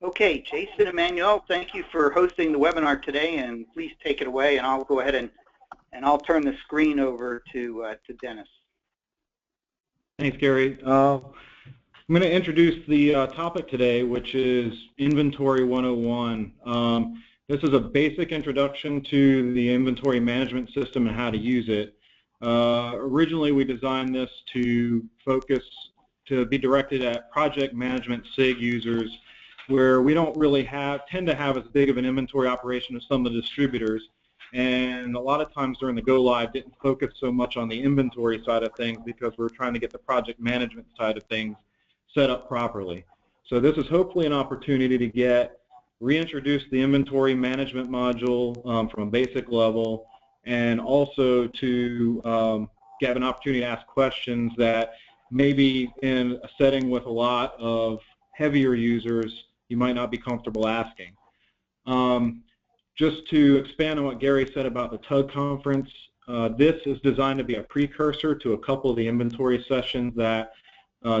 Okay, Jason Emmanuel, thank you for hosting the webinar today, and please take it away, and I'll go ahead and I'll turn the screen over to Dennis. Thanks, Gary. I'm going to introduce the topic today, which is Inventory 101. This is a basic introduction to the inventory management system and how to use it. Originally, we designed this to be directed at project management SIG users, where we don't really tend to have as big of an inventory operation as some of the distributors, and a lot of times during the go-live didn't focus so much on the inventory side of things because we're trying to get the project management side of things set up properly. So this is hopefully an opportunity to reintroduce the inventory management module from a basic level, and also to get an opportunity to ask questions that maybe in a setting with a lot of heavier users you might not be comfortable asking. Just to expand on what Gary said about the TUG conference, this is designed to be a precursor to a couple of the inventory sessions that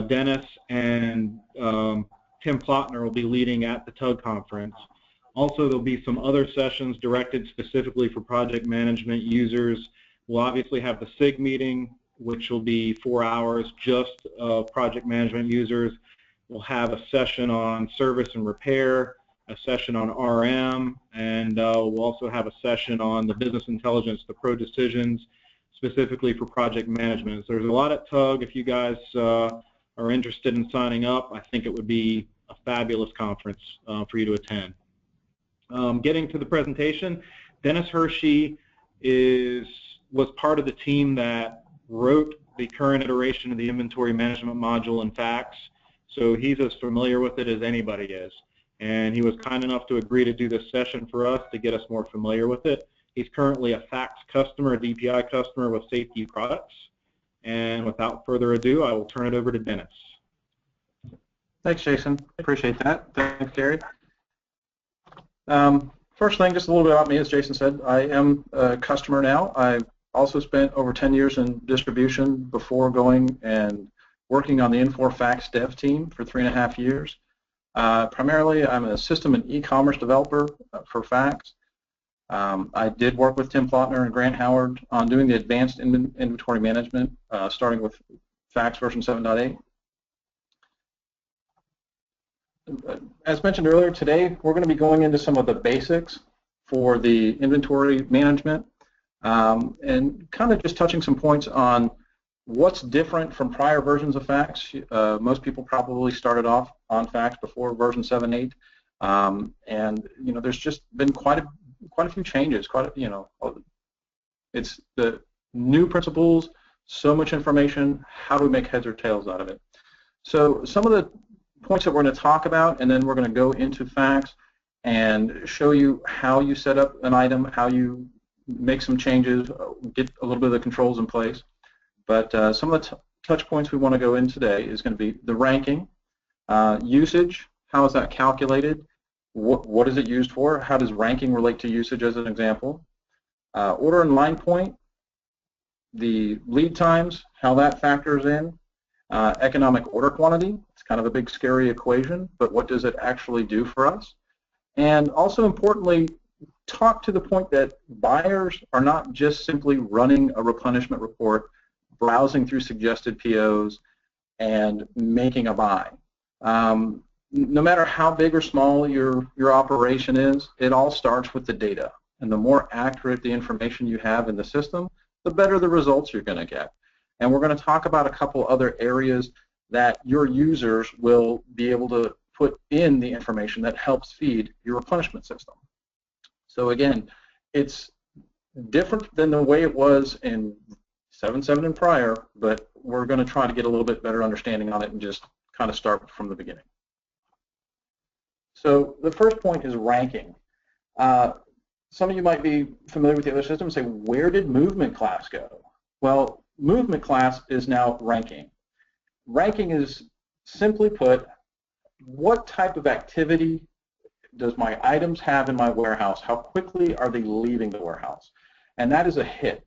Dennis and Tim Plotner will be leading at the TUG conference. Also, there'll be some other sessions directed specifically for project management users. We'll obviously have the SIG meeting, which will be 4 hours just of project management users. We'll have a session on service and repair, a session on RM, and we'll also have a session on the business intelligence, the pro decisions, specifically for project management. So there's a lot at TUG. If you guys are interested in signing up, I think it would be a fabulous conference for you to attend. Getting to the presentation, Dennis Hershey was part of the team that wrote the current iteration of the inventory management module in FACTS, so he's as familiar with it as anybody is. And he was kind enough to agree to do this session for us to get us more familiar with it. He's currently a FACTS customer, a DPI customer with Safety Products. And without further ado, I will turn it over to Dennis. Thanks, Jason. Appreciate that. Thanks, Gary. First thing, just a little bit about me. As Jason said, I am a customer now. I also spent over 10 years in distribution before going and working on the Infor FACTS dev team for 3.5 years. Primarily, I'm a system and e-commerce developer for FACTS. I did work with Tim Plotner and Grant Howard on doing the advanced inventory management, starting with FACTS version 7.8. As mentioned earlier, today we're going to be going into some of the basics for the inventory management and kind of just touching some points on what's different from prior versions of FACTS. Most people probably started off on FACTS before version 7.8, and there's just been quite a few changes. It's the new principles, so much information. How do we make heads or tails out of it? So some of the points that we're going to talk about, and then we're going to go into FACTS and show you how you set up an item, how you make some changes, get a little bit of the controls in place. But some of the touch points we want to go in today is going to be the ranking, usage, how is that calculated, what is it used for, how does ranking relate to usage as an example, order and line point, the lead times, how that factors in, economic order quantity. It's kind of a big scary equation, but what does it actually do for us? And also importantly, talk to the point that buyers are not just simply running a replenishment report, browsing through suggested POs, and making a buy. No matter how big or small your operation is, it all starts with the data. And the more accurate the information you have in the system, the better the results you're going to get. And we're going to talk about a couple other areas that your users will be able to put in the information that helps feed your replenishment system. So again, it's different than the way it was in 7.7 and prior, but we're going to try to get a little bit better understanding on it and just kind of start from the beginning. So the first point is ranking. Some of you might be familiar with the other system and say, where did movement class go? Well, movement class is now ranking. Ranking is simply put, what type of activity does my items have in my warehouse? How quickly are they leaving the warehouse? And that is a hit.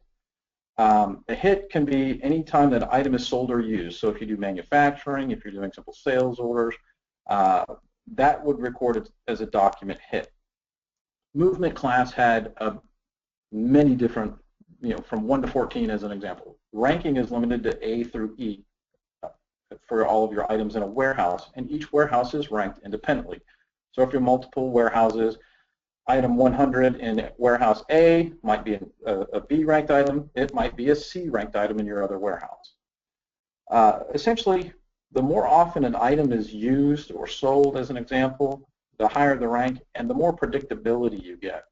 A hit can be any time that an item is sold or used. So if you do manufacturing, if you're doing simple sales orders, that would record it as a document hit. Movement class had many different, from 1 to 14 as an example. Ranking is limited to A through E for all of your items in a warehouse, and each warehouse is ranked independently. So if you're multiple warehouses, item 100 in warehouse A might be a B ranked item, it might be a C ranked item in your other warehouse. Essentially, the more often an item is used or sold, as an example, the higher the rank and the more predictability you get.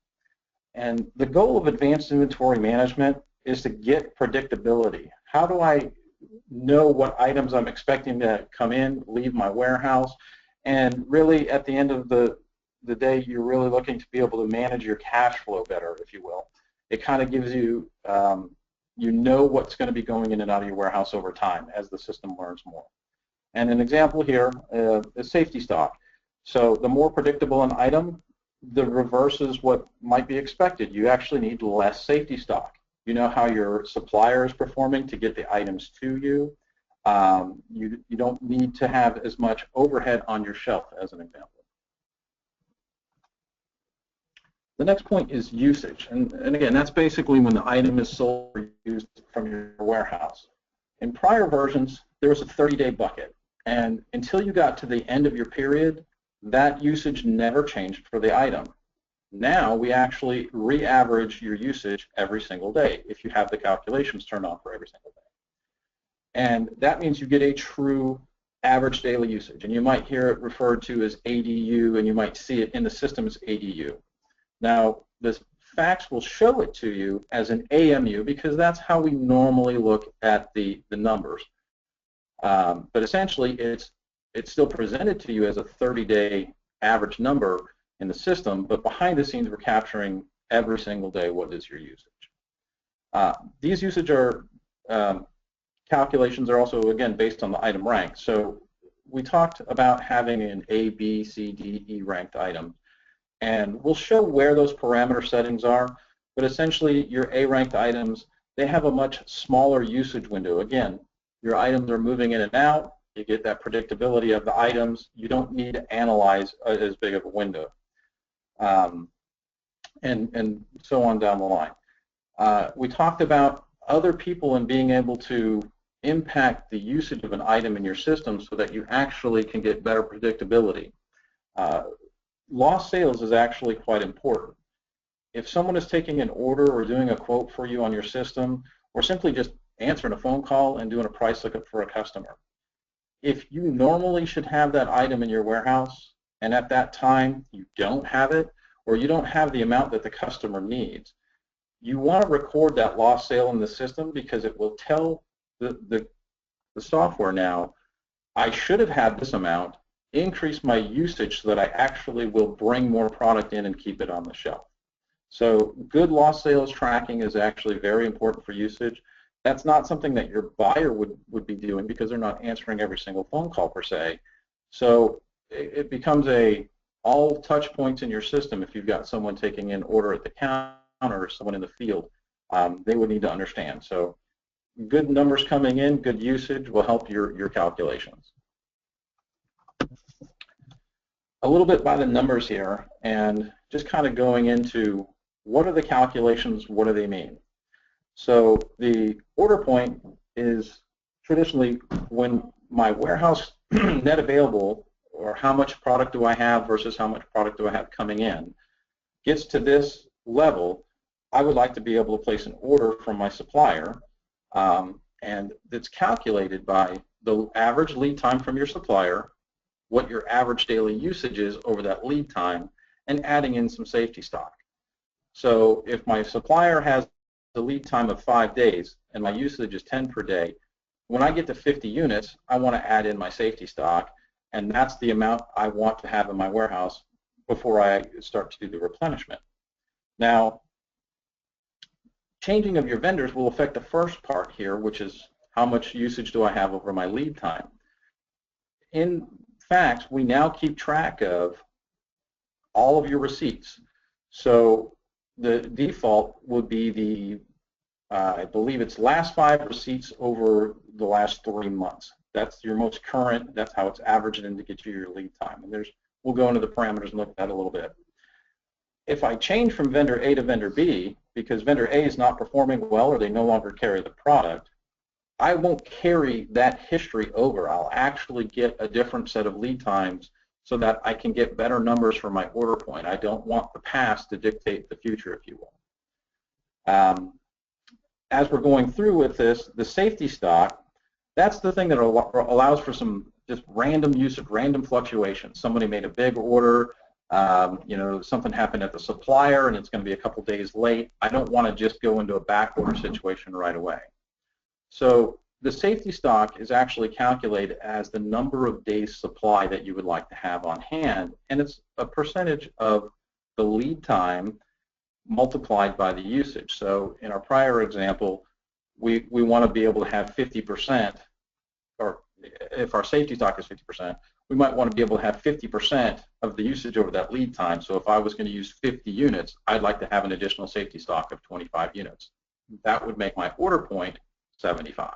And the goal of advanced inventory management is to get predictability. How do I know what items I'm expecting to come in, leave my warehouse? And really, at the end of the day, you're really looking to be able to manage your cash flow better, if you will. It kind of gives you, you know what's going to be going in and out of your warehouse over time as the system learns more. And an example here is safety stock. So the more predictable an item, the reverse is what might be expected. You actually need less safety stock. You know how your supplier is performing to get the items to you. You don't need to have as much overhead on your shelf, as an example. The next point is usage. And again, that's basically when the item is sold or used from your warehouse. In prior versions, there was a 30-day bucket. And until you got to the end of your period, that usage never changed for the item. Now we actually re-average your usage every single day if you have the calculations turned on for every single day. And that means you get a true average daily usage. And you might hear it referred to as ADU, and you might see it in the system as ADU. Now, the facts will show it to you as an AMU because that's how we normally look at the numbers. But essentially, it's still presented to you as a 30-day average number in the system, but behind the scenes, we're capturing every single day what is your usage. These usage calculations are also, again, based on the item rank. So we talked about having an A, B, C, D, E ranked item. And we'll show where those parameter settings are, but essentially your A ranked items, they have a much smaller usage window. Again, your items are moving in and out, you get that predictability of the items, you don't need to analyze as big of a window. And so on down the line. We talked about other people and being able to impact the usage of an item in your system so that you actually can get better predictability. Lost sales is actually quite important. If someone is taking an order or doing a quote for you on your system, or simply just answering a phone call and doing a price lookup for a customer, if you normally should have that item in your warehouse and at that time you don't have it, or you don't have the amount that the customer needs, you want to record that lost sale in the system because it will tell the software now, I should have had this amount, increase my usage so that I actually will bring more product in and keep it on the shelf. So good lost sales tracking is actually very important for usage. That's not something that your buyer would be doing because they're not answering every single phone call per se. So it becomes all touch points in your system. If you've got someone taking an order at the counter or someone in the field, they would need to understand. So good numbers coming in, good usage will help your calculations. A little bit by the numbers here, and just kind of going into what are the calculations, what do they mean? So the order point is traditionally when my warehouse net available, or how much product do I have versus how much product do I have coming in, gets to this level, I would like to be able to place an order from my supplier, and that's calculated by the average lead time from your supplier, what your average daily usage is over that lead time, and adding in some safety stock. So if my supplier has the lead time of 5 days and my usage is 10 per day, when I get to 50 units, I want to add in my safety stock, and that's the amount I want to have in my warehouse before I start to do the replenishment. Now, changing of your vendors will affect the first part here, which is how much usage do I have over my lead time. In FACTS, we now keep track of all of your receipts. So the default would be the, I believe it's last 5 receipts over the last 3 months. That's your most current, that's how it's averaged in to get you your lead time. And there's we'll go into the parameters and look at that a little bit. If I change from vendor A to vendor B because vendor A is not performing well or they no longer carry the product, I won't carry that history over. I'll actually get a different set of lead times so that I can get better numbers for my order point. I don't want the past to dictate the future, if you will. As we're going through with this, the safety stock, that's the thing that allows for some just random usage, random fluctuations. Somebody made a big order, you know, something happened at the supplier and it's going to be a couple days late. I don't want to just go into a back order situation right away. So the safety stock is actually calculated as the number of days supply that you would like to have on hand, and it's a percentage of the lead time multiplied by the usage. So in our prior example, we want to be able to have 50%, or if our safety stock is 50%, we might want to be able to have 50% of the usage over that lead time. So if I was going to use 50 units, I'd like to have an additional safety stock of 25 units. That would make my order point 75.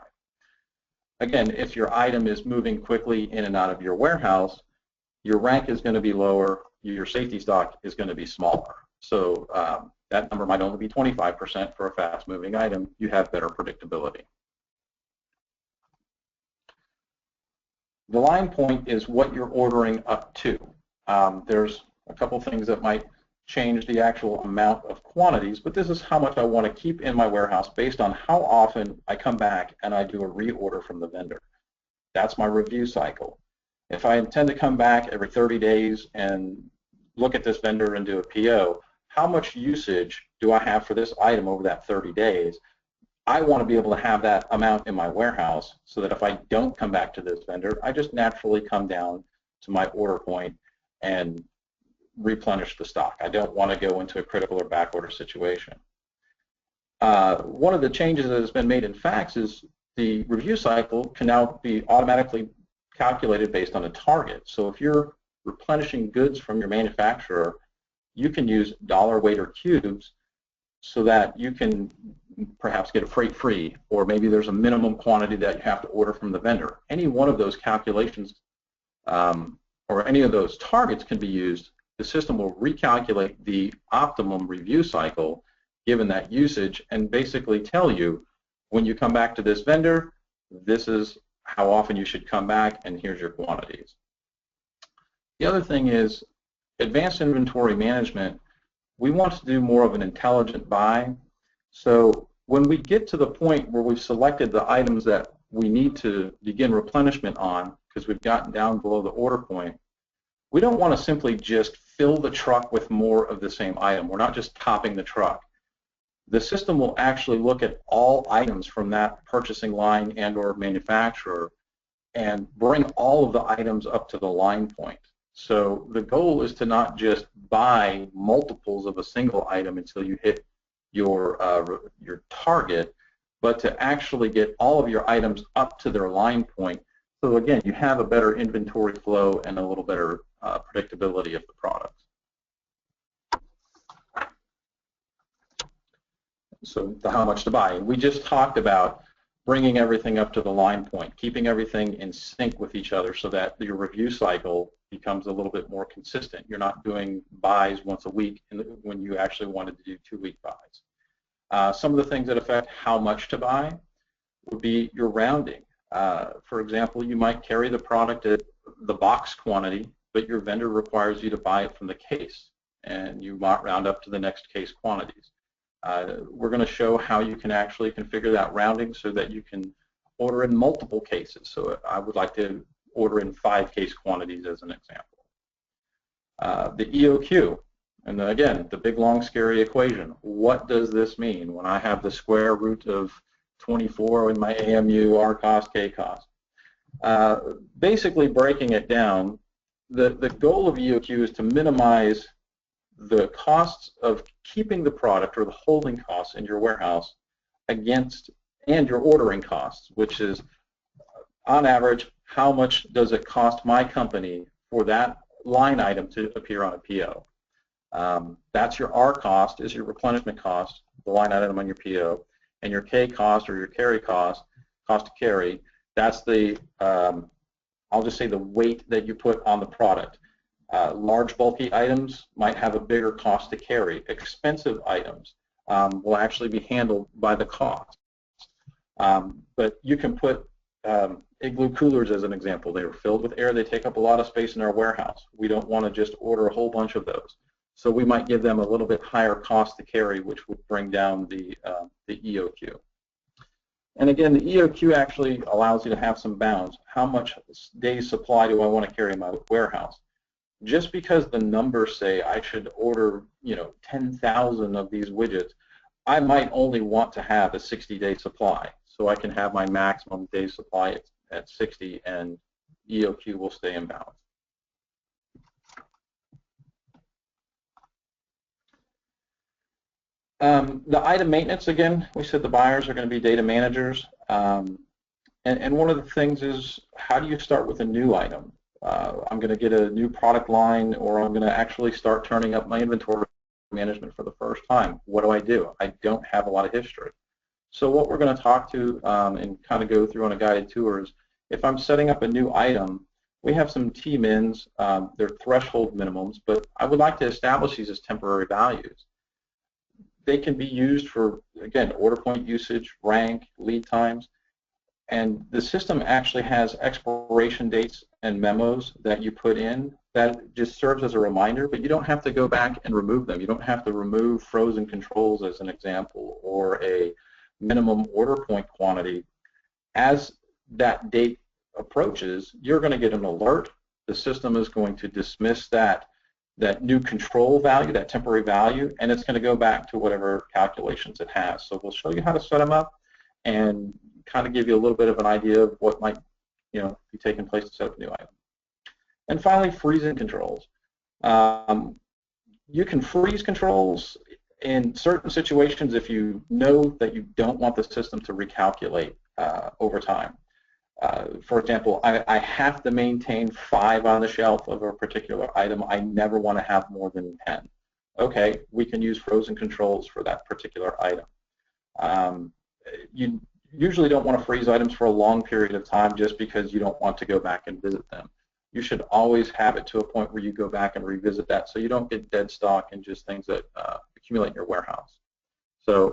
Again, if your item is moving quickly in and out of your warehouse, your rank is going to be lower, your safety stock is going to be smaller. So that number might only be 25% for a fast-moving item. You have better predictability. The line point is what you're ordering up to. There's a couple things that might change the actual amount of quantities, but this is how much I want to keep in my warehouse based on how often I come back and I do a reorder from the vendor. That's my review cycle. If I intend to come back every 30 days and look at this vendor and do a PO, how much usage do I have for this item over that 30 days? I want to be able to have that amount in my warehouse so that if I don't come back to this vendor, I just naturally come down to my order point and replenish the stock. I don't want to go into a critical or back order situation. One of the changes that has been made in FACTS is the review cycle can now be automatically calculated based on a target. So if you're replenishing goods from your manufacturer, you can use dollar weight or cubes so that you can perhaps get it freight free, or maybe there's a minimum quantity that you have to order from the vendor. Any one of those calculations or any of those targets can be used. The system will recalculate the optimum review cycle given that usage and basically tell you when you come back to this vendor, this is how often you should come back and here's your quantities. The other thing is advanced inventory management. We want to do more of an intelligent buy. So when we get to the point where we've selected the items that we need to begin replenishment on because we've gotten down below the order point, we don't want to simply just fill the truck with more of the same item. We're not just topping the truck. The system will actually look at all items from that purchasing line and or manufacturer and bring all of the items up to the line point. So the goal is to not just buy multiples of a single item until you hit your target, but to actually get all of your items up to their line point. So again, you have a better inventory flow and a little better predictability of the product. So how much to buy. And we just talked about bringing everything up to the line point, keeping everything in sync with each other so that your review cycle becomes a little bit more consistent. You're not doing buys once a week when you actually wanted to do 2-week buys. Some of the things that affect how much to buy would be your rounding. For example, you might carry the product at the box quantity, but your vendor requires you to buy it from the case, and you might round up to the next case quantities. We're going to show how you can actually configure that rounding so that you can order in multiple cases. So I would like to order in 5 case quantities as an example. The EOQ, and again, the big long scary equation. What does this mean when I have the square root of 24 in my AMU, R cost, K cost? Basically breaking it down, the goal of EOQ is to minimize the costs of keeping the product or the holding costs in your warehouse against and your ordering costs, which is on average how much does it cost my company for that line item to appear on a PO. That's your R cost, is your replenishment cost, the line item on your PO, and your K cost or your carry cost, cost to carry, that's the I'll just say the weight that you put on the product. Large bulky items might have a bigger cost to carry. Expensive items will actually be handled by the cost. But you can put igloo coolers as an example. They are filled with air. They take up a lot of space in our warehouse. We don't want to just order a whole bunch of those. So we might give them a little bit higher cost to carry, which would bring down the EOQ. And again, the EOQ actually allows you to have some bounds. How much days supply do I want to carry in my warehouse? Just because the numbers say I should order, 10,000 of these widgets, I might only want to have a 60-day supply. So I can have my maximum day supply at 60, and EOQ will stay in balance. The item maintenance, again, we said the buyers are going to be data managers. And one of the things is, how do you start with a new item? I'm going to get a new product line, or I'm going to actually start turning up my inventory management for the first time. What do? I don't have a lot of history. So what we're going to talk to and kind of go through on a guided tour is, if I'm setting up a new item, we have some T-mins, they're threshold minimums, but I would like to establish these as temporary values. They can be used for, again, order point usage, rank, lead times, and the system actually has expiration dates and memos that you put in that just serves as a reminder, but you don't have to go back and remove them. You don't have to remove frozen controls as an example, or a minimum order point quantity. As that date approaches, you're going to get an alert. The system is going to dismiss that new control value, that temporary value, and it's going to go back to whatever calculations it has. So we'll show you how to set them up and kind of give you a little bit of an idea of what might be taking place to set up a new item. And finally, freezing controls. You can freeze controls in certain situations if you know that you don't want the system to recalculate over time. For example, I have to maintain 5 on the shelf of a particular item. I never want to have more than 10. Okay, we can use frozen controls for that particular item. You usually don't want to freeze items for a long period of time just because you don't want to go back and visit them. You should always have it to a point where you go back and revisit that, so you don't get dead stock and just things that accumulate in your warehouse. So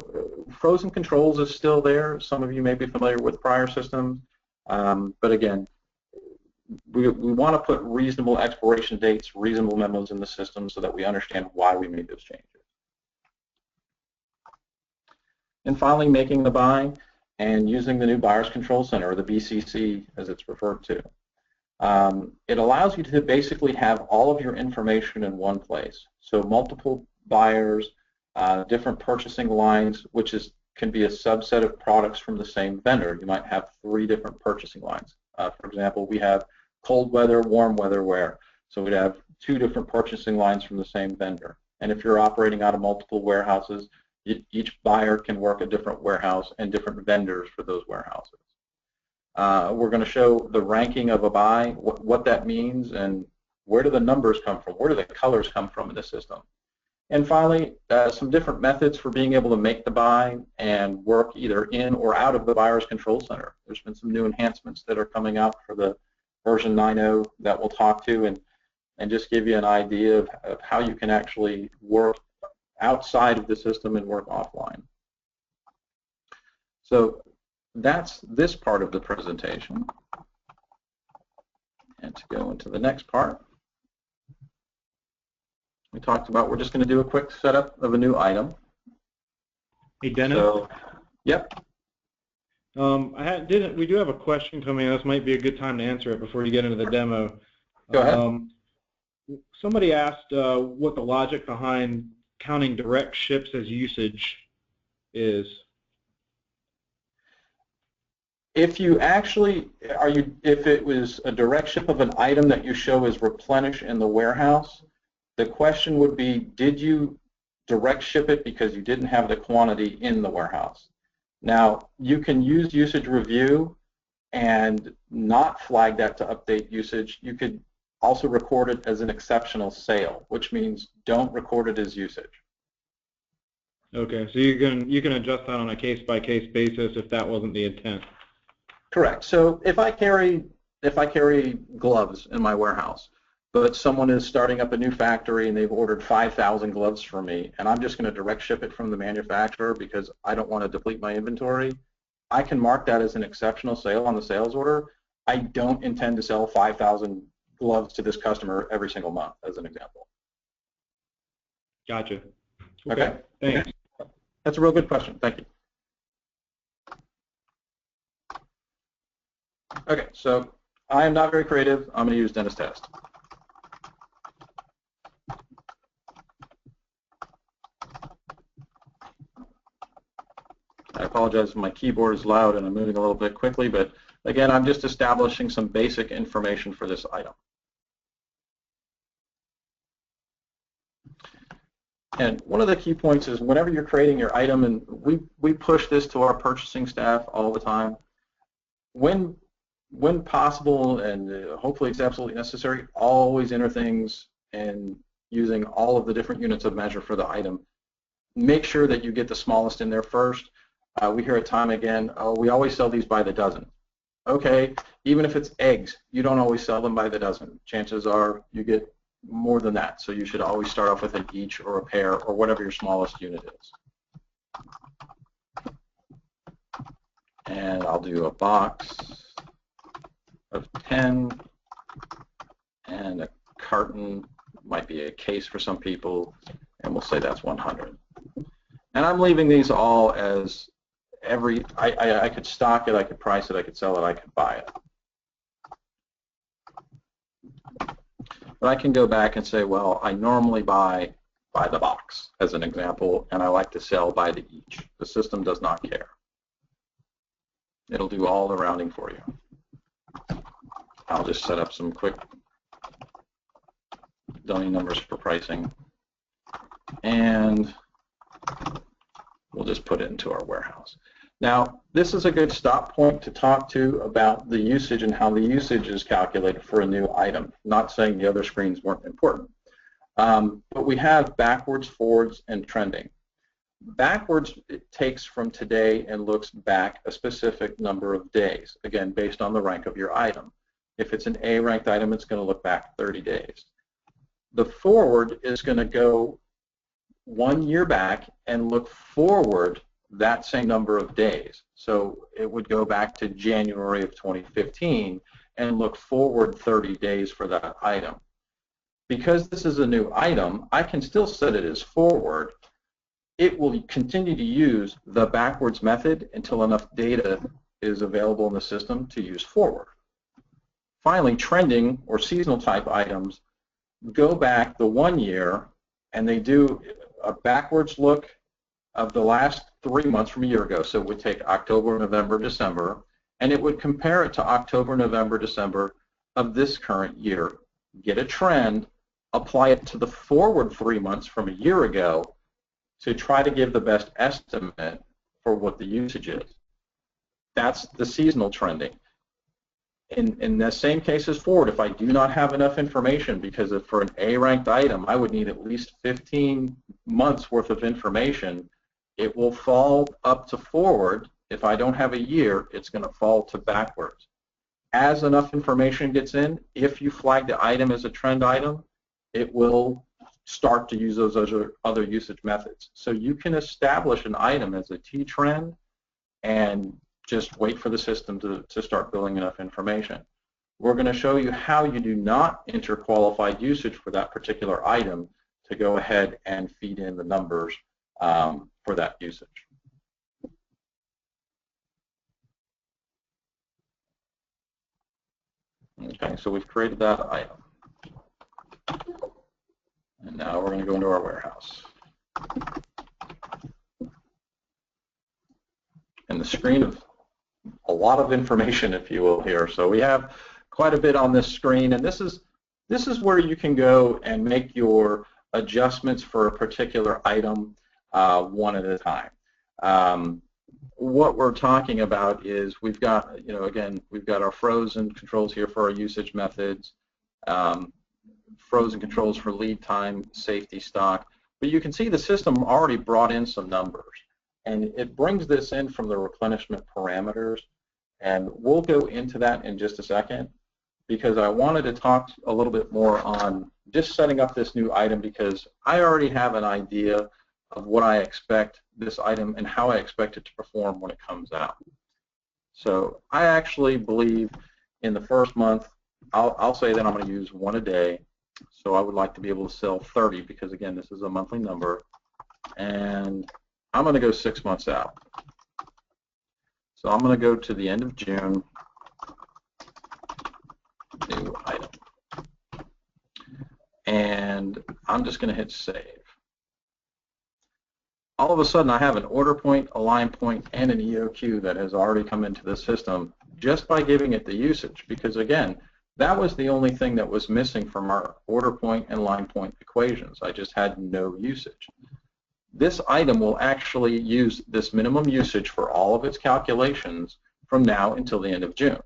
frozen controls is still there. Some of you may be familiar with prior systems. But again, we want to put reasonable expiration dates, reasonable memos in the system so that we understand why we made those changes. And finally, making the buy and using the new Buyer's Control Center, or the BCC as it's referred to. It allows you to basically have all of your information in one place. So multiple buyers, different purchasing lines, which can be a subset of products from the same vendor. You might have 3 different purchasing lines. For example, we have cold weather, warm weather wear. So we'd have 2 different purchasing lines from the same vendor. And if you're operating out of multiple warehouses, each buyer can work a different warehouse and different vendors for those warehouses. We're going to show the ranking of a buy, what that means, and where do the numbers come from, where do the colors come from in the system. And finally, some different methods for being able to make the buy and work either in or out of the Buyer's Control Center. There's been some new enhancements that are coming out for the version 9.0 that we'll talk to, and just give you an idea of how you can actually work outside of the system and work offline. So that's this part of the presentation. And to go into the next part, we talked about, we're just going to do a quick setup of a new item. Hey, Dennis. So, yep. We do have a question coming. This might be a good time to answer it before you get into the demo. Go ahead. Somebody asked what the logic behind counting direct ships as usage is. If you actually if it was a direct ship of an item that you show as replenish in the warehouse, the question would be, did you direct ship it because you didn't have the quantity in the warehouse? Now, you can use usage review and not flag that to update usage. You could also record it as an exceptional sale, which means don't record it as usage. Okay, so you can adjust that on a case-by-case basis if that wasn't the intent. Correct. So if I carry gloves in my warehouse, but someone is starting up a new factory and they've ordered 5,000 gloves from me, and I'm just going to direct ship it from the manufacturer because I don't want to deplete my inventory, I can mark that as an exceptional sale on the sales order. I don't intend to sell 5,000 gloves to this customer every single month, as an example. Gotcha. Okay. Thanks. That's a real good question. Thank you. Okay, so I am not very creative. I'm going to use Dennis Test. I apologize if my keyboard is loud and I'm moving a little bit quickly, but again, I'm just establishing some basic information for this item. And one of the key points is whenever you're creating your item, and we push this to our purchasing staff all the time, when possible, and hopefully it's absolutely necessary, always enter things and using all of the different units of measure for the item. Make sure that you get the smallest in there first. We hear it time again, oh, we always sell these by the dozen. Okay, even if it's eggs, you don't always sell them by the dozen. Chances are you get more than that, so you should always start off with an each or a pair or whatever your smallest unit is. And I'll do a box of 10 and a carton, might be a case for some people, and we'll say that's 100. And I'm leaving these all as I could stock it, I could price it, I could sell it, I could buy it. But I can go back and say, well, I normally buy by the box, as an example, and I like to sell by the each. The system does not care. It'll do all the rounding for you. I'll just set up some quick dummy numbers for pricing, and we'll just put it into our warehouse. Now, this is a good stop point to talk to about the usage and how the usage is calculated for a new item. Not saying the other screens weren't important. But we have backwards, forwards, and trending. Backwards, it takes from today and looks back a specific number of days, again, based on the rank of your item. If it's an A-ranked item, it's going to look back 30 days. The forward is going to go 1 year back and look forward that same number of days. So it would go back to January of 2015 and look forward 30 days for that item. Because this is a new item, I can still set it as forward. It will continue to use the backwards method until enough data is available in the system to use forward. Finally, trending or seasonal type items go back the 1 year and they do a backwards look of the last 3 months from a year ago. So it would take October, November, December, and it would compare it to October, November, December of this current year, get a trend, apply it to the forward 3 months from a year ago to try to give the best estimate for what the usage is. That's the seasonal trending. In the same case as forward, if I do not have enough information, because for an A-ranked item, I would need at least 15 months worth of information, it will fall up to forward. If I don't have a year, it's going to fall to backwards. As enough information gets in, if you flag the item as a trend item, it will start to use those other usage methods. So you can establish an item as a T-trend and just wait for the system to start building enough information. We're going to show you how you do not enter qualified usage for that particular item to go ahead and feed in the numbers for that usage. Okay, so we've created that item. And now we're going to go into our warehouse. And the screen of a lot of information, if you will, here. So we have quite a bit on this screen, and this is where you can go and make your adjustments for a particular item one at a time. What we're talking about is we've got, again, we've got our frozen controls here for our usage methods, frozen controls for lead time, safety stock, but you can see the system already brought in some numbers. And it brings this in from the replenishment parameters, and we'll go into that in just a second. because I wanted to talk a little bit more on just setting up this new item, because I already have an idea of what I expect this item and how I expect it to perform when it comes out. So I actually believe in the first month, I'll say that I'm going to use 1 a day. So I would like to be able to sell 30, because again, this is a monthly number, and I'm going to go 6 months out. So I'm going to go to the end of June, new item, and I'm just going to hit save. All of a sudden I have an order point, a line point, and an EOQ that has already come into the system just by giving it the usage, because again, that was the only thing that was missing from our order point and line point equations. I just had no usage. This item will actually use this minimum usage for all of its calculations from now until the end of June.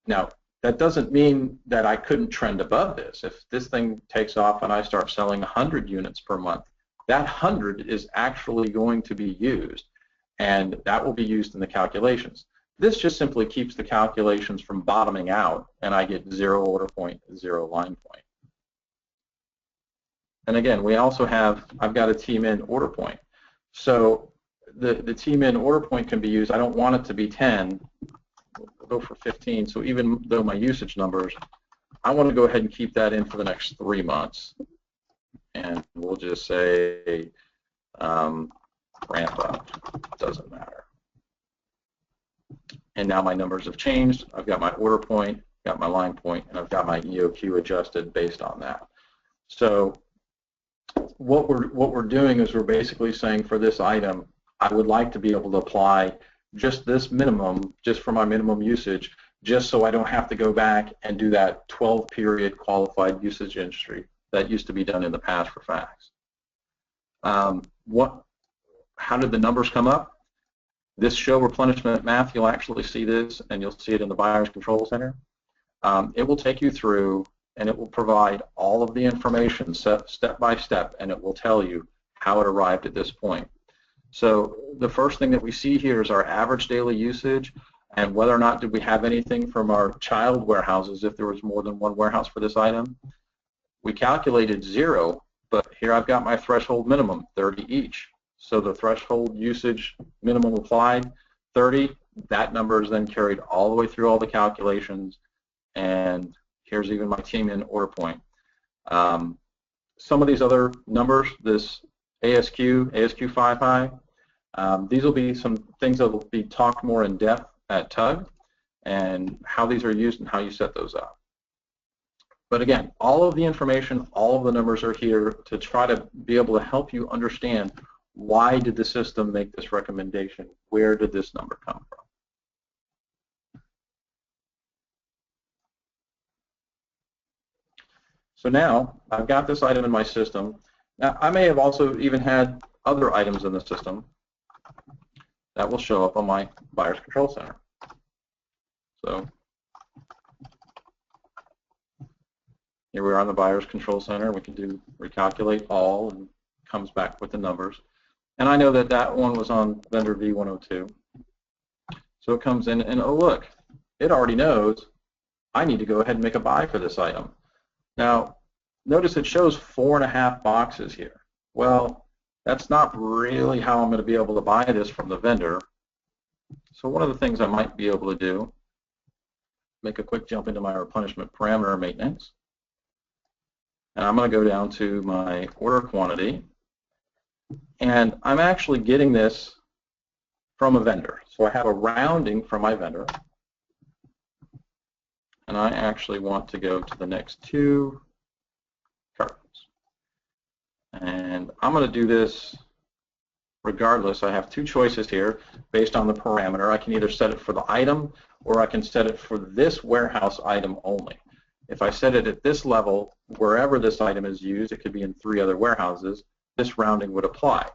Now, that doesn't mean that I couldn't trend above this. If this thing takes off and I start selling 100 units per month, that 100 is actually going to be used, and that will be used in the calculations. This just simply keeps the calculations from bottoming out, and I get 0 order point, 0 line point. And again, we also have, I've got a T-min order point. So the T-min order point can be used. I don't want it to be 10. We'll go for 15. So even though my usage numbers, I want to go ahead and keep that in for the next 3 months. And we'll just say ramp up, doesn't matter. And now my numbers have changed. I've got my order point, got my line point, and I've got my EOQ adjusted based on that. So what we're doing is we're basically saying for this item, I would like to be able to apply just this minimum, just for my minimum usage, just so I don't have to go back and do that 12-period qualified usage entry that used to be done in the past for facts. How did the numbers come up? This show replenishment math, you'll actually see this, and you'll see it in the Buyer's Control Center. It will take you through, and it will provide all of the information step by step, and it will tell you how it arrived at this point. So the first thing that we see here is our average daily usage, and whether or not did we have anything from our child warehouses, if there was more than one warehouse for this item. We calculated 0, but here I've got my threshold minimum, 30 each. So the threshold usage minimum applied, 30, that number is then carried all the way through all the calculations, and here's even my T-min order point. Some of these other numbers, this ASQ 5 high, these will be some things that will be talked more in depth at TUG, and how these are used and how you set those up. But again, all of the information, all of the numbers are here to try to be able to help you understand why did the system make this recommendation? Where did this number come from? So now I've got this item in my system. Now I may have also even had other items in the system that will show up on my Buyer's Control Center. So here we are on the Buyer's Control Center. We can do recalculate all, and it comes back with the numbers. And I know that that one was on vendor V102. So it comes in, and oh look, it already knows I need to go ahead and make a buy for this item. Now, notice it shows 4.5 boxes here. Well, that's not really how I'm going to be able to buy this from the vendor. So one of the things I might be able to do, make a quick jump into my replenishment parameter maintenance. And I'm going to go down to my order quantity. And I'm actually getting this from a vendor. So I have a rounding from my vendor. And I actually want to go to the next 2 cartons. And I'm going to do this regardless. I have 2 choices here based on the parameter. I can either set it for the item, or I can set it for this warehouse item only. If I set it at this level, wherever this item is used, it could be in 3 other warehouses, this rounding would apply.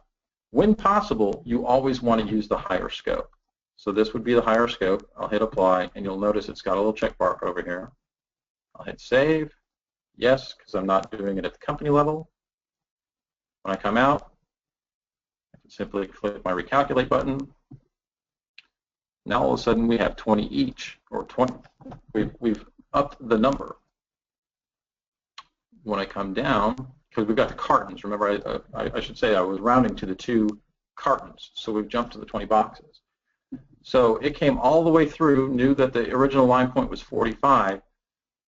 When possible, you always want to use the higher scope. So this would be the higher scope. I'll hit apply, and you'll notice it's got a little check mark over here. I'll hit save. Yes, because I'm not doing it at the company level. When I come out, I can simply click my recalculate button. Now all of a sudden we have 20 each, or 20. We've upped the number. When I come down, because we've got the cartons, remember I should say I was rounding to the 2 cartons, so we've jumped to the 20 boxes. So it came all the way through, knew that the original line point was 45,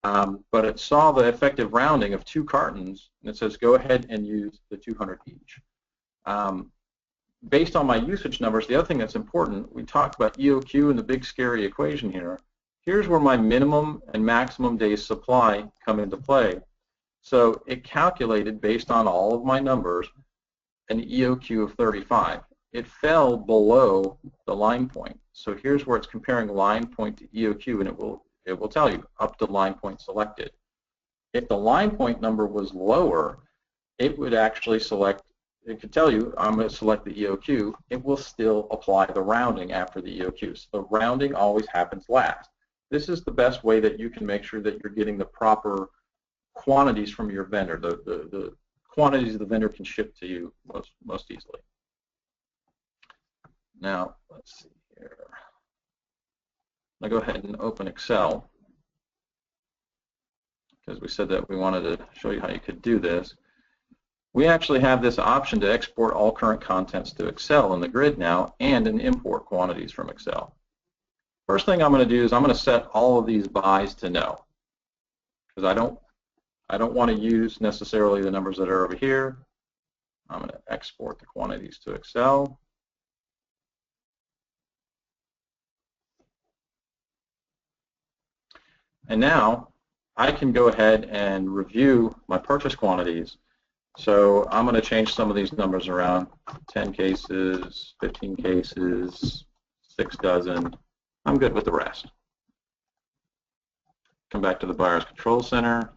but it saw the effective rounding of 2 cartons, and it says go ahead and use the 200 each. Based on my usage numbers, the other thing that's important, we talked about EOQ and the big scary equation here. Here's where my minimum and maximum days supply come into play. So it calculated, based on all of my numbers, an EOQ of 35. It fell below the line point. So here's where it's comparing line point to EOQ, and it will tell you up to line point selected. If the line point number was lower, it would actually select, it could tell you, I'm going to select the EOQ. It will still apply the rounding after the EOQ. So the rounding always happens last. This is the best way that you can make sure that you're getting the proper quantities from your vendor, the quantities the vendor can ship to you most easily. Now, let's see here. I'll go ahead and open Excel, because we said that we wanted to show you how you could do this. We actually have this option to export all current contents to Excel in the grid now, and an import quantities from Excel. First thing I'm going to do is I'm going to set all of these buys to no, because I don't want to use necessarily the numbers that are over here. I'm going to export the quantities to Excel. And now I can go ahead and review my purchase quantities. So I'm going to change some of these numbers around. 10 cases, 15 cases, 6 dozen. I'm good with the rest. Come back to the Buyer's Control Center.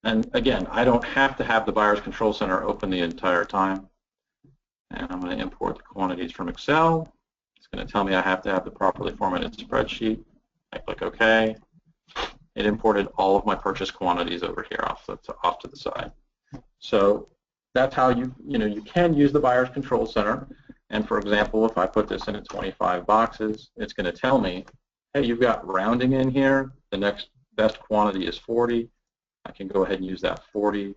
And again, I don't have to have the Buyer's Control Center open the entire time. And I'm going to import the quantities from Excel. It's going to tell me I have to have the properly formatted spreadsheet. I click OK. It imported all of my purchase quantities over here off to the side. So that's how you can use the Buyer's Control Center. And for example, if I put this in at 25 boxes, it's going to tell me, hey, you've got rounding in here. The next best quantity is 40. I can go ahead and use that 40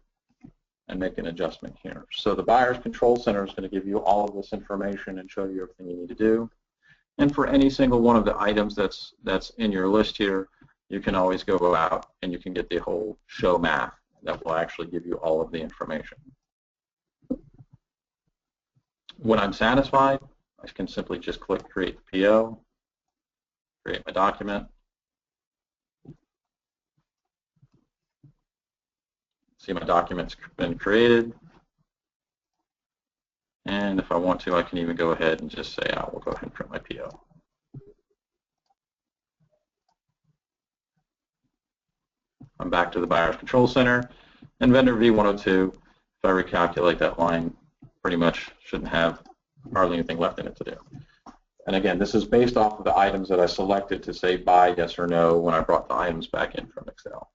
and make an adjustment here. So the Buyer's Control Center is going to give you all of this information and show you everything you need to do. And for any single one of the items that's in your list here, you can always go out and you can get the whole show math that will actually give you all of the information. When I'm satisfied, I can simply just click Create the PO, create my document. See, my document's been created. And if I want to, I can even go ahead and just say, I will go ahead and print my PO. I'm back to the Buyer's Control Center, and vendor V102, if I recalculate that line, pretty much shouldn't have hardly anything left in it to do. And again, this is based off of the items that I selected to say buy, yes or no, when I brought the items back in from Excel.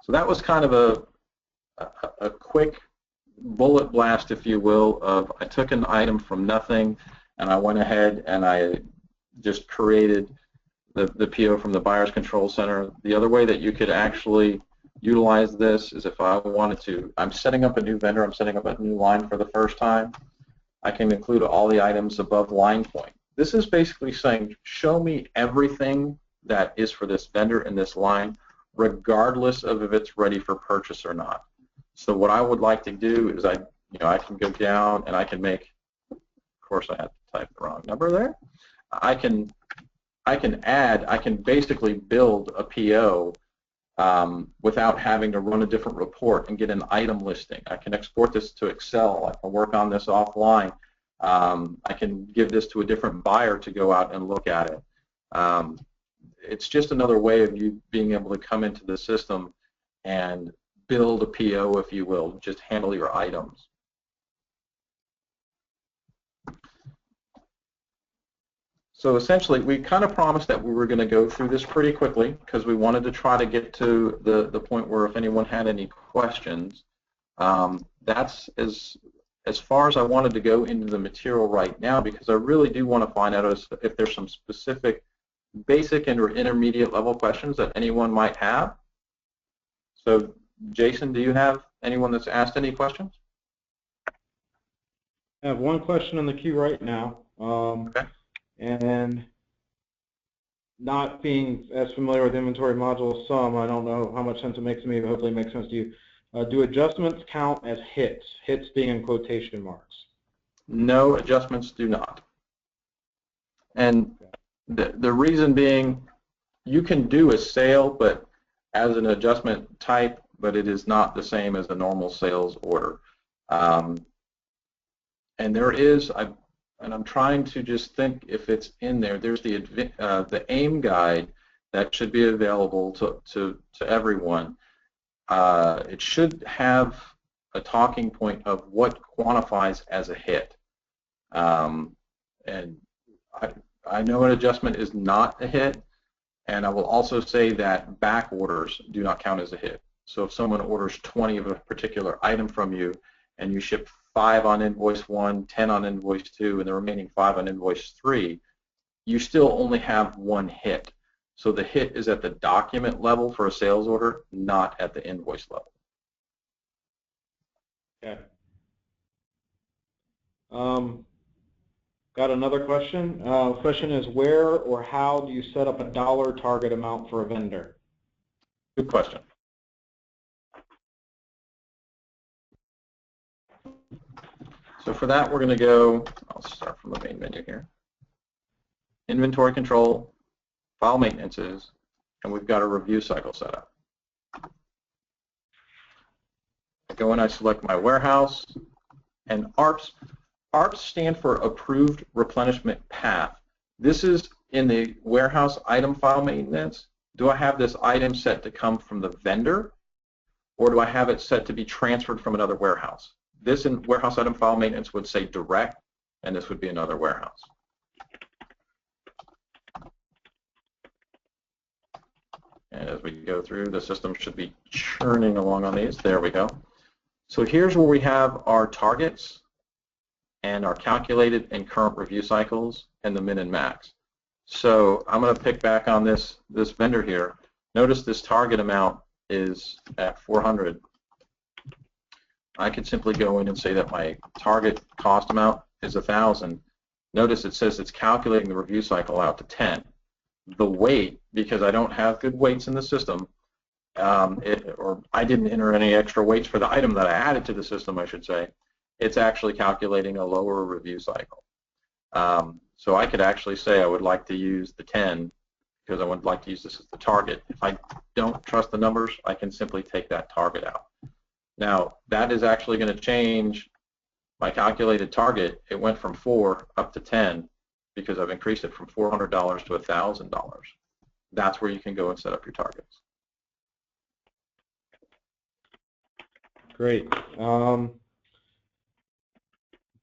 So that was kind of a quick bullet blast, if you will, of I took an item from nothing, and I went ahead and I just created the PO from the Buyer's Control Center. The other way that you could actually utilize this is if I wanted to, I'm setting up a new vendor, I'm setting up a new line for the first time, I can include all the items above line point. This is basically saying, show me everything that is for this vendor in this line, regardless of if it's ready for purchase or not. So what I would like to do is I can go down and I can make, of course I had to type the wrong number there, I can basically build a PO without having to run a different report and get an item listing. I can export this to Excel. I can work on this offline. I can give this to a different buyer to go out and look at it. It's just another way of you being able to come into the system and build a PO, if you will, just handle your items. So essentially, we kind of promised that we were going to go through this pretty quickly because we wanted to try to get to the point where if anyone had any questions, that's as far as I wanted to go into the material right now, because I really do want to find out if there's some specific basic and or intermediate level questions that anyone might have. So Jason, do you have anyone that's asked any questions? I have one question in the queue right now. Okay. And not being as familiar with inventory module as some, I don't know how much sense it makes to me, but hopefully it makes sense to you. Do adjustments count as hits? Hits being in quotation marks. No, adjustments do not. And the reason being, you can do a sale, but as an adjustment type, but it is not the same as a normal sales order. And there is, I'm trying to just think if it's in there. There's the AIM guide that should be available to everyone. It should have a talking point of what quantifies as a hit. And I know an adjustment is not a hit, and I will also say that back orders do not count as a hit. So if someone orders 20 of a particular item from you and you ship 5 on invoice 1, 10 on invoice 2, and the remaining 5 on invoice 3, you still only have one hit. So the hit is at the document level for a sales order, not at the invoice level. Okay. Got another question. Question is, where or how do you set up a dollar target amount for a vendor? Good question. So for that, we're going to go, I'll start from the main menu here. Inventory control, file maintenances, and we've got a review cycle set up. I go in, I select my warehouse, and ARPs. ARPs stand for Approved Replenishment Path. This is in the warehouse item file maintenance. Do I have this item set to come from the vendor, or do I have it set to be transferred from another warehouse? This in warehouse item file maintenance would say direct, and this would be another warehouse. And as we go through, the system should be churning along on these. There we go. So here's where we have our targets and our calculated and current review cycles and the min and max. So I'm going to pick back on this vendor here. Notice this target amount is at 400. I could simply go in and say that my target cost amount is 1,000. Notice it says it's calculating the review cycle out to 10. The weight, because I don't have good weights in the system, or I didn't enter any extra weights for the item that I added to the system, I should say, it's actually calculating a lower review cycle. So I could actually say I would like to use the 10 because I would like to use this as the target. If I don't trust the numbers, I can simply take that target out. Now, that is actually going to change my calculated target. It went from 4 up to 10 because I've increased it from $400 to $1,000. That's where you can go and set up your targets. Great.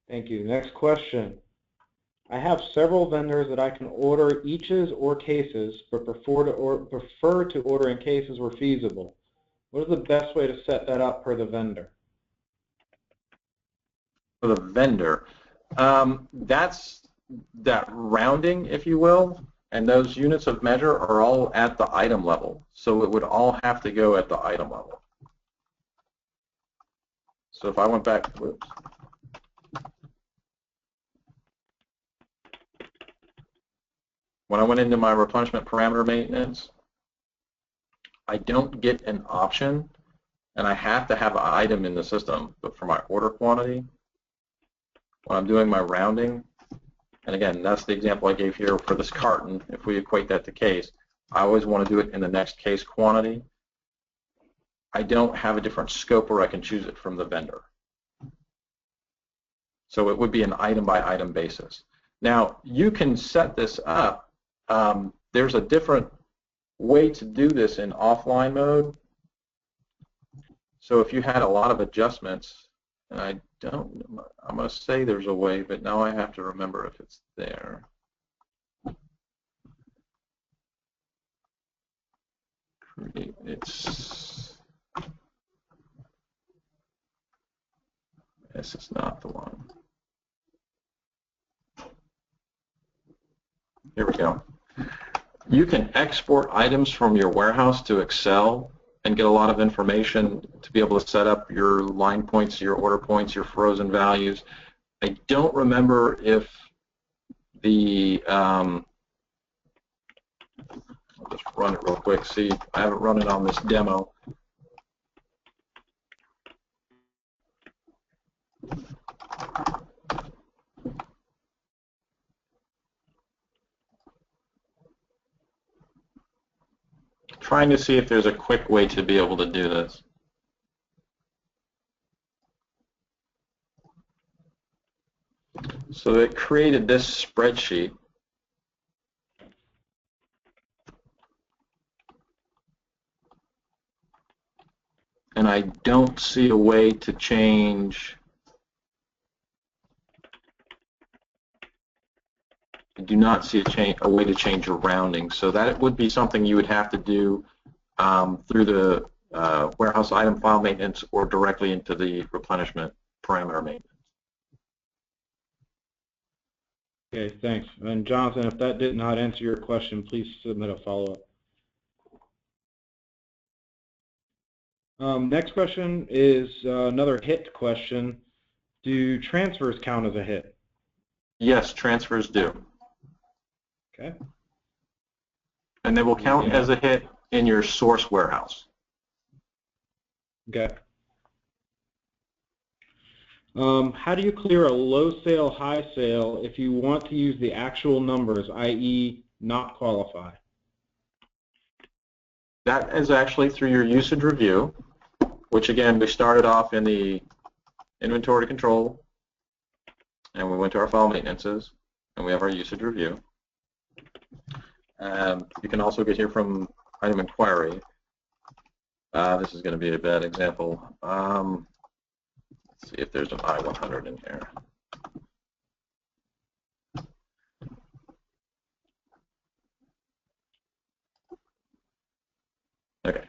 Thank you. Next question. I have several vendors that I can order eaches or cases, but prefer to order in cases where feasible. What is the best way to set that up per the vendor? For the vendor, that's that rounding, if you will, and those units of measure are all at the item level. So it would all have to go at the item level. So if I went back, whoops. When I went into my replenishment parameter maintenance, I don't get an option, and I have to have an item in the system. But for my order quantity, when I'm doing my rounding, and again, that's the example I gave here for this carton. If we equate that to case, I always want to do it in the next case quantity. I don't have a different scope where I can choose it from the vendor. So it would be an item-by-item basis. Now, you can set this up. There's a different way to do this in offline mode. So if you had a lot of adjustments, and I'm going to say there's a way, but now I have to remember if it's there. This is not the one. Here we go. You can export items from your warehouse to Excel and get a lot of information to be able to set up your line points, your order points, your frozen values. I don't remember if the, I'll just run it real quick, see, I haven't run it on this demo. Trying to see if there's a quick way to be able to do this. So it created this spreadsheet. And I don't see a way to change. I do not see a way to change your rounding. So that would be something you would have to do through the warehouse item file maintenance or directly into the replenishment parameter maintenance. Okay, thanks. And Jonathan, if that did not answer your question, please submit a follow-up. Next question is another hit question. Do transfers count as a hit? Yes, transfers do. Okay. And they will count as a hit in your source warehouse. Okay. How do you clear a low sale, high sale if you want to use the actual numbers, i.e. not qualify? That is actually through your usage review, which again, we started off in the inventory control, and we went to our file maintenances, and we have our usage review. You can also get here from item inquiry. This is going to be a bad example. Let's see if there's an I-100 in here. Okay.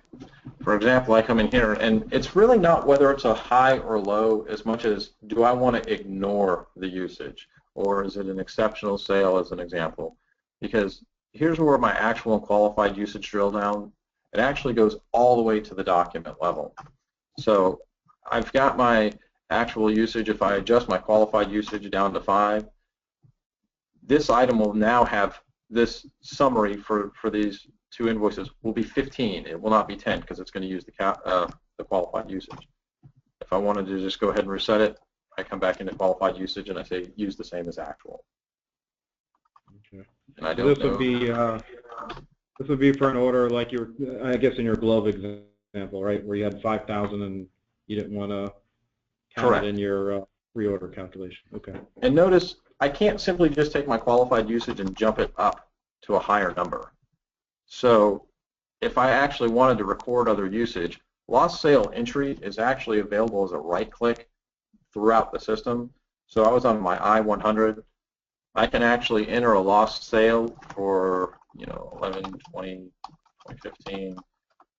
For example, I come in here, and it's really not whether it's a high or low as much as do I want to ignore the usage, or is it an exceptional sale as an example? Because here's where my actual and qualified usage drill down, it actually goes all the way to the document level. So I've got my actual usage. If I adjust my qualified usage down to 5, this item will now have this summary for these 2 invoices will be 15. It will not be 10 because it's going to use the qualified usage. If I wanted to just go ahead and reset it, I come back into qualified usage and I say use the same as actual. Okay. And I don't know. This would be for an order like you were, I guess, in your glove example, right, where you had 5,000 and you didn't want to count Correct. it in your reorder calculation. Okay. And notice I can't simply just take my qualified usage and jump it up to a higher number. So if I actually wanted to record other usage, lost sale entry is actually available as a right-click throughout the system. So I was on my I-100. I can actually enter a lost sale for 11, 20, 2015,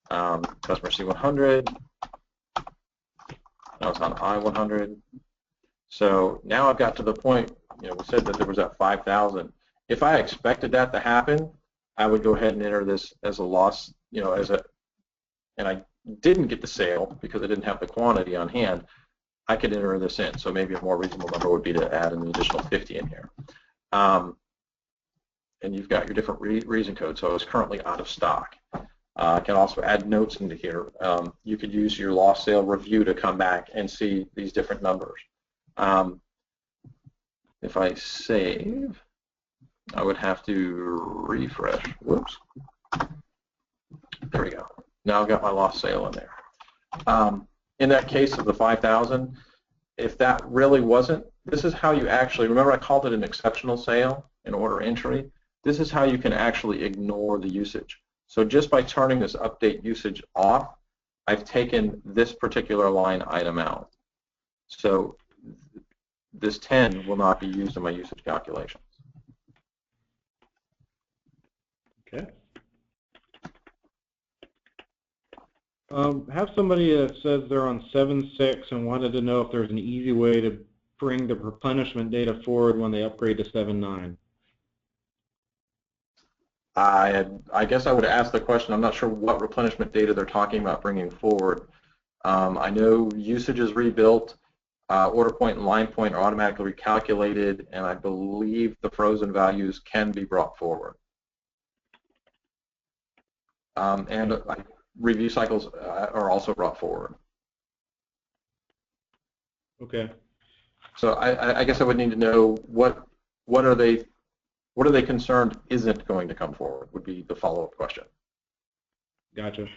customer C100. I was on I-100. So now I've got to the point, we said that there was that 5,000. If I expected that to happen, I would go ahead and enter this as a loss, and I didn't get the sale because I didn't have the quantity on hand. I could enter this in. So maybe a more reasonable number would be to add an additional 50 in here. And you've got your different reason codes. So it's currently out of stock. I can also add notes into here. You could use your lost sale review to come back and see these different numbers. If I save, I would have to refresh. Whoops. There we go. Now I've got my lost sale in there. In that case of the 5,000, if that really wasn't, this is how you actually, remember I called it an exceptional sale in order entry? This is how you can actually ignore the usage. So just by turning this update usage off, I've taken this particular line item out. So this 10 will not be used in my usage calculations. Okay. Have somebody that says they're on 7.6 and wanted to know if there's an easy way to bring the replenishment data forward when they upgrade to 7.9. I guess I would ask the question. I'm not sure what replenishment data they're talking about bringing forward. I know usage is rebuilt, order point and line point are automatically recalculated, and I believe the frozen values can be brought forward. And review cycles are also brought forward. Okay. So I guess I would need to know what are they concerned isn't going to come forward would be the follow-up question. Gotcha.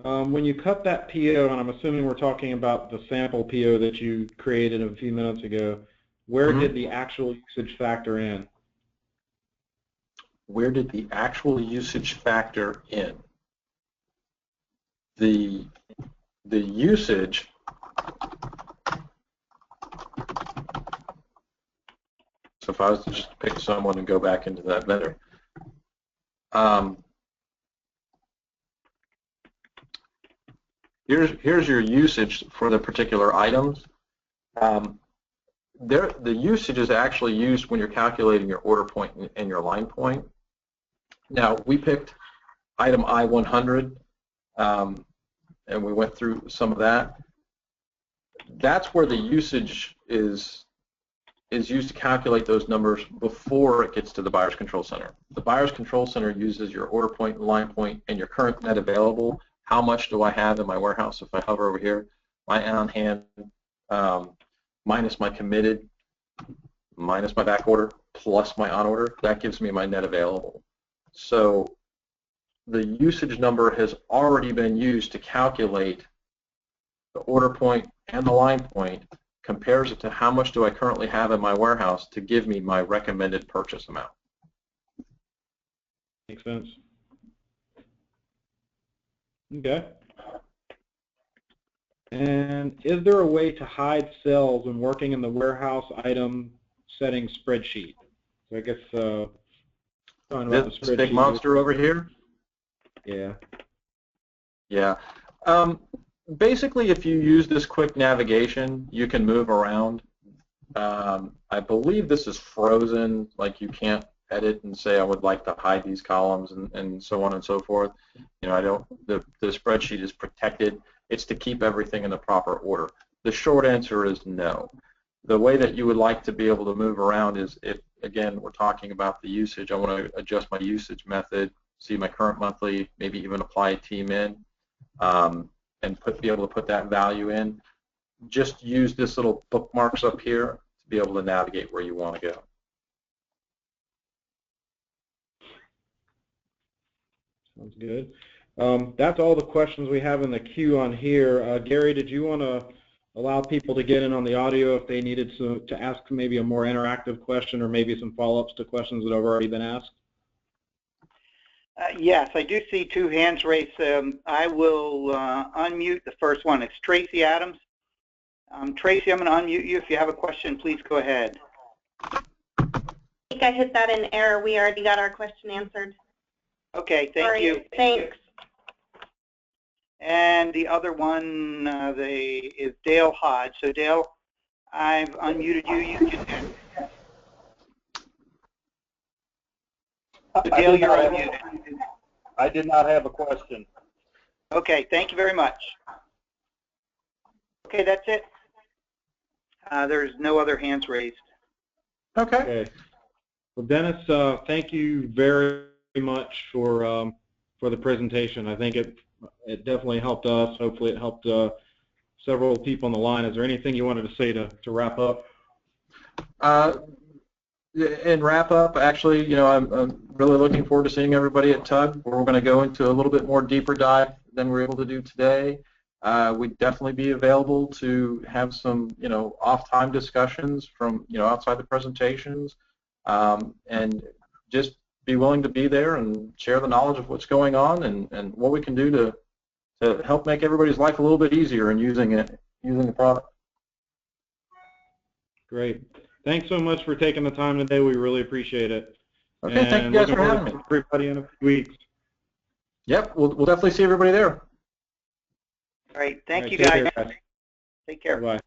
When you cut that PO, and I'm assuming we're talking about the sample PO that you created a few minutes ago, where did the actual usage factor in? Where did the actual usage factor in? The usage so if I was to just pick someone and go back into that vendor, here's your usage for the particular items. The usage is actually used when you're calculating your order point and your line point. Now, we picked item I-100, and we went through some of that. That's where the usage is used to calculate those numbers before it gets to the Buyer's Control Center. The Buyer's Control Center uses your order point, line point, and your current net available. How much do I have in my warehouse? If I hover over here, my on hand minus my committed, minus my back order, plus my on order, that gives me my net available. So the usage number has already been used to calculate the order point and the line point, compares it to how much do I currently have in my warehouse to give me my recommended purchase amount. Makes sense. Okay. And is there a way to hide cells when working in the warehouse item setting spreadsheet? So I guess talking about this big monster over here? Yeah. Yeah. Basically, if you use this quick navigation, you can move around. I believe this is frozen, like you can't edit and say I would like to hide these columns and so on and so forth. You know, the spreadsheet is protected. It's to keep everything in the proper order. The short answer is no. The way that you would like to be able to move around is if, again, we're talking about the usage, I want to adjust my usage method, see my current monthly, maybe even apply a team in, and be able to put that value in. Just use this little bookmarks up here to be able to navigate where you want to go. Sounds good. That's all the questions we have in the queue on here. Gary, did you want to allow people to get in on the audio if they needed to ask maybe a more interactive question or maybe some follow-ups to questions that have already been asked? Yes, I do see two hands raised. I will unmute the first one. It's Tracy Adams. Tracy, I'm going to unmute you. If you have a question, please go ahead. I think I hit that in error. We already got our question answered. Okay, thank you. Thanks. And the other one is Dale Hodge. So Dale, I've unmuted you. You can. Dale, you're unmuted. I did not have a question. Okay, thank you very much. Okay, that's it. There's no other hands raised. Okay. Well, Dennis, thank you very much for the presentation. I think it definitely helped us. Hopefully, it helped several people on the line. Is there anything you wanted to say to wrap up? In wrap up, actually, you know, I'm really looking forward to seeing everybody at TUG, where we're going to go into a little bit more deeper dive than we're able to do today. We'd definitely be available to have some, you know, off-time discussions from, you know, outside the presentations, and just be willing to be there and share the knowledge of what's going on and what we can do to help make everybody's life a little bit easier in using the product. Great. Thanks so much for taking the time today. We really appreciate it. Okay, and thank you guys for having me. Everybody in a few weeks. Yep, we'll definitely see everybody there. All right, thank you guys. Take care. Bye.